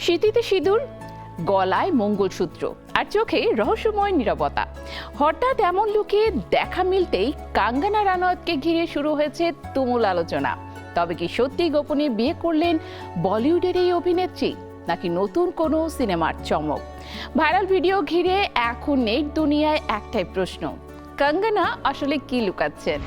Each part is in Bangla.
সিঁথিতে সিঁদুর, গলায় মঙ্গলসূত্র আর চোখে রহস্যময় নীরবতা। হঠাৎ এমন লুকে দেখা মিলতেই কাঙ্গনা রানাওয়াতকে ঘিরে শুরু হয়েছে তুমুল আলোচনা। তবে কি সত্যি গোপনে বিয়ে করলেন বলিউডের এই অভিনেত্রী, নাকি নতুন কোনো সিনেমার চমক? ভাইরাল ভিডিও ঘিরে এখন নেট দুনিয়ায় একটাই প্রশ্ন, কাঙ্গনা আসলে কি লুকাচ্ছেন?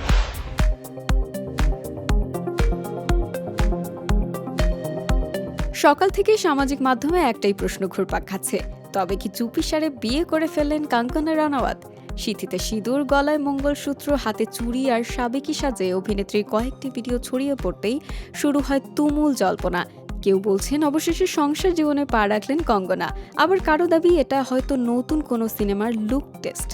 সকাল থেকেই সামাজিক মাধ্যমে একটাই প্রশ্ন ঘুরপাক খাচ্ছে, তবে কি চুপিসারে বিয়ে করে ফেললেন কাঙ্গনা রানাওয়াত? সিঁথিতে সিঁদুর, গলায় মঙ্গলসূত্র, হাতে চুড়ি আর সাবেকি সাজে অভিনেত্রীর কয়েকটি ভিডিও ছড়িয়ে পড়তেই শুরু হয় তুমুল জল্পনা। কেউ বলছেন অবশেষে সংসার জীবনে পা রাখলেন কঙ্গনা, আবার কারো দাবি এটা হয়তো নতুন কোনো সিনেমার লুক টেস্ট।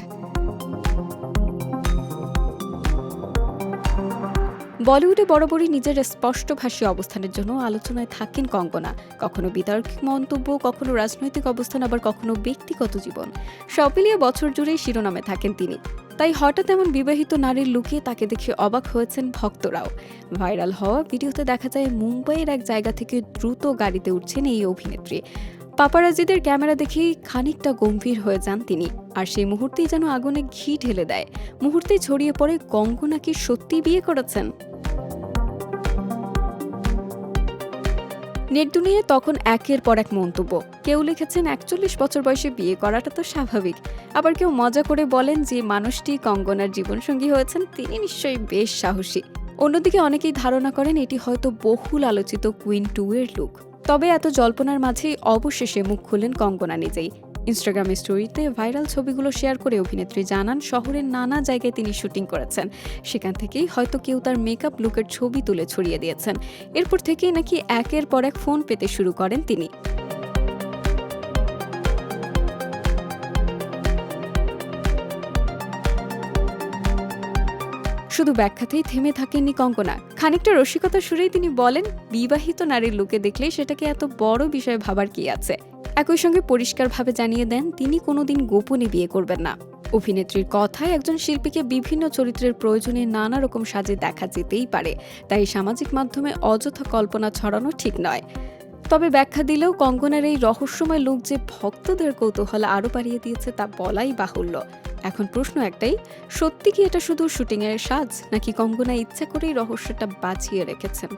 বলিউডে বরাবরই নিজের স্পষ্টভাষী অবস্থানের জন্য আলোচনায় থাকেন কঙ্গনা। কখনো বিতর্কিক মন্তব্য, কখনো রাজনৈতিক অবস্থান, আবার কখনো ব্যক্তিগত জীবন, সব মিলিয়ে বছর জুড়েই শিরোনামে থাকেন তিনি। তাই হঠাৎ এমন বিবাহিত নারীর লুকে তাকে দেখে অবাক হয়েছেন ভক্তরাও। ভাইরাল হওয়া ভিডিওতে দেখা যায় মুম্বাইয়ের এক জায়গা থেকে দ্রুত গাড়িতে উঠছেন এই অভিনেত্রী। পাপারাজিদের ক্যামেরা দেখেই খানিকটা গম্ভীর হয়ে যান তিনি, আর সেই মুহূর্তেই যেন আগুনে ঘি ঢেলে দেয়। মুহূর্তেই ছড়িয়ে পড়ে কঙ্গনা কি সত্যি বিয়ে করেছেন। নেট দুনিয়ায় তখন একের পর এক মন্তব্য। কেউ লিখেছেন 41 বছর বয়সে বিয়ে করাটা তো স্বাভাবিক, আবার কেউ মজা করে বলেন যে মানুষটি কঙ্গনার জীবনসঙ্গী হয়েছেন তিনি নিশ্চয়ই বেশ সাহসী। অন্যদিকে অনেকেই ধারণা করেন এটি হয়তো বহুল আলোচিত কুইন 2 এর লুক। তবে এত জল্পনার মাঝেই অবশেষে মুখ খুললেন কঙ্গনা নিজেই। ইনস্টাগ্রাম স্টোরিতে ভাইরাল ছবিগুলো শেয়ার করে অভিনেত্রী জানান শহরের নানা জায়গায় তিনি শুটিং করেছেন। সেখান থেকেই হয়তো কেউ তার মেকআপ লুকের ছবি তুলে ছড়িয়ে দিয়েছেন। এরপর থেকেই নাকি একের পর এক ফোন পেতে শুরু করেন তিনি। শুধু ব্যাখ্যাতেই থেমে থাকেননি কঙ্গনা। খানিকটা রসিকতার সুরেই তিনি বলেন, বিবাহিত নারীর লুকে দেখলেই সেটাকে এত বড় বিষয় ভাবার কি আছে। একই সঙ্গে পরিষ্কারভাবে জানিয়ে দেন তিনি কোনোদিন গোপনে বিয়ে করবেন না। অভিনেত্রীর কথায় একজন শিল্পীকে বিভিন্ন চরিত্রের প্রয়োজনে নানা রকম সাজে দেখা যেতেই পারে, তাই সামাজিক মাধ্যমে অযথা কল্পনা ছড়ানো ঠিক নয়। তবে ব্যাখ্যা দিলেও কঙ্গনার এই রহস্যময় লুক যে ভক্তদের কৌতূহল আরও বাড়িয়ে দিয়েছে তা বলাই বাহুল্য। এখন প্রশ্ন একটাই, সত্যি কি এটা শুধু শুটিংয়ের সাজ, নাকি কঙ্গনা ইচ্ছা করেই রহস্যটা বাঁচিয়ে রেখেছেন?